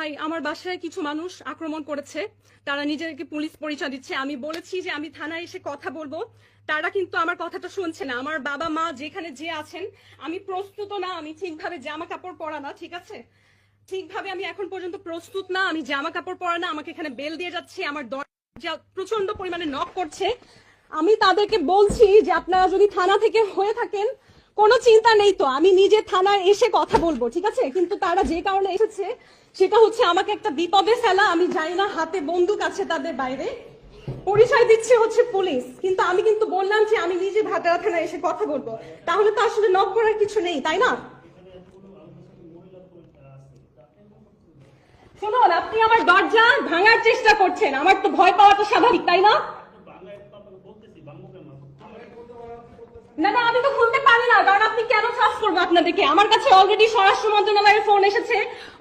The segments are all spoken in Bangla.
ভাই, আমার বাসায় কিছু মানুষ আক্রমণ করেছে। তারা নিজেদেরকে পুলিশ পরিচয় দিচ্ছে। আমি বলেছি যে আমি থানায় এসে কথা বলবো, তারা কিন্তু আমার কথাটা শুনছে না। আমার বাবা মা যেখানে যে আছেন, আমি প্রস্তুত না, আমি ঠিকভাবে জামা কাপড় পরা না, ঠিক আছে, ঠিকভাবে আমি এখন পর্যন্ত প্রস্তুত না, আমি জামা কাপড় পরা না, আমাকে এখানে বেল দিয়ে যাচ্ছে, আমার দরজা প্রচন্ড পরিমাণে নক করছে। আমি তাদেরকে বলছি যে আপনারা যদি থানা থেকে হয়ে থাকেন কোনো চিন্তা নেই, তো আমি নিজে থানায় এসে কথা বলবো, ঠিক আছে, কিন্তু তারা যে কারণে এসেছে সেটা হচ্ছে আমাকে একটা বিপদে ফেলা। আমি জানি না, হাতে বন্দুক আছে তাদের, বাইরে পরিচয় দিচ্ছে হচ্ছে পুলিশ, কিন্তু আমি কিন্তু বললাম যে আমি নিজে ভাটারা থানায় এসে কথা বলবো। তাহলে তো আসলে নক করার কিছু নেই, তাই না? শুনুন, আপনি আমার দরজা ভাঙার চেষ্টা করছেন, আমার তো ভয় পাওয়াটা স্বাভাবিক, তাই না? না না, আমি তো খুলতে পারি না, কারণ আপনি কেন ট্রাস্ট করবো আপনাদেরকে? আমার কাছে অলরেডি স্বরাষ্ট্র মন্ত্রণালয়ের ফোন এসেছে,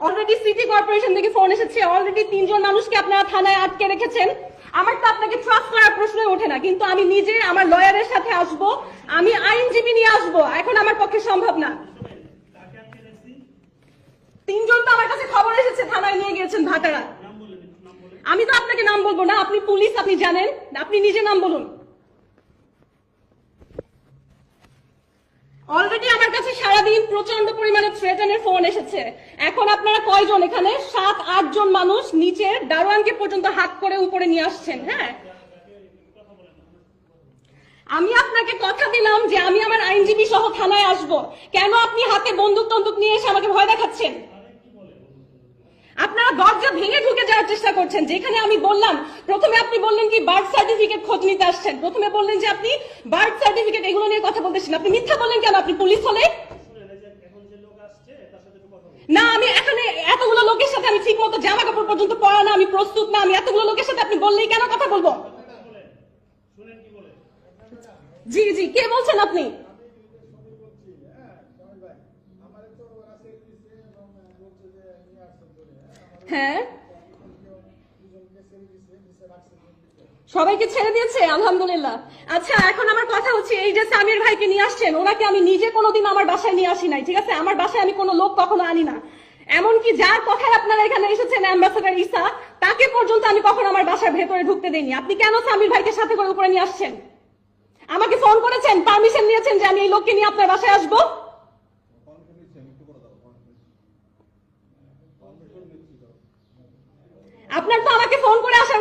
অলরেডি সিটি কর্পোরেশন থেকে ফোন এসেছে, অলরেডি 3জন মানুষকে আপনারা থানায় আটকে রেখেছেন। আমার তো আপনাকে ট্রাস্ট করার প্রশ্নই ওঠে না, কিন্তু আমি নিজে আমার লয়ারের সাথে আসবো, আমি আইনজীবী নিয়ে আসবো, এখন আমার পক্ষে সম্ভব না। 3জন তো আমার কাছে খবর এসেছে থানায় নিয়ে গিয়েছেন ভাটারা। আমি তো আপনাকে নাম বলবো না, আপনি পুলিশ, আপনি জানেন, আপনি নিজে নাম বলুন। অলরেডি আমার কাছে সারাদিন প্রচন্ড পরিমাণে থ্রেটেনের ফোন এসেছে। এখন আপনারা কয়জন এখানে? 7-8 জন মানুষ নিচের দারোয়ানকে পর্যন্ত হাত করে উপরে নিয়ে আসছেন। হ্যাঁ, আমি আপনাকে কথা দিলাম যে আমি আমার আইনজীবী সহ থানায় আসবো, কেন আপনি হাতে বন্দুক টন্দুক নিয়ে এসে আমাকে ভয় দেখাচ্ছেন? আপনারা দরজা ভেঙে ঢুকে যাওয়ার চেষ্টা করছেন, যেখানে আমি বললাম, প্রথমে আপনি বললেন কি বার্থ সার্টিফিকেট খোঁজ নিতে আসছেন, প্রথমে বললেন যে আপনি বার্থ সার্টিফিকেট এগুলো নিয়ে কথা বলতেছেন, আপনি মিথ্যা বললেন কেন? আপনি পুলিশ হলে না, আমি এখানে এতগুলো লোকের সাথে আমি ঠিক মতো জামা কাপড় পর্যন্ত পরা না, আমি প্রস্তুত না, আমি এতগুলো লোকের সাথে আপনি বললেই কেন কথা বলবো? জি জি, কে বলছেন আপনি? হ্যাঁ, সবাইকে ছেড়ে দিয়েছে, আলহামদুলিল্লাহ। আচ্ছা, এখন আমার কথা হচ্ছে, এই যে সামির ভাইকে নিয়ে আসছেন, ওনাকে আমি নিজে কোনোদিন আমার বাসায় নিয়ে আসি নাই, ঠিক আছে, আমার বাসায় আমি কোনো লোক কখনো আনি না। এমনকি যার কথায় আপনারা এখানে এসেছেন, অ্যাম্বাসেডার ঈসা, তাকে পর্যন্ত আমি কখনো আমার বাসার ভেতরে ঢুকতে দেইনি। আপনি কেন সামির ভাইকে সাথে করে উপরে নিয়ে আসছেন? আমাকে ফোন করেছেন, পারমিশন নিয়েছেন যে আমি এই লোককে নিয়ে আপনার বাসায় আসবো? আপনার তো আমাকে ফোন করে আসার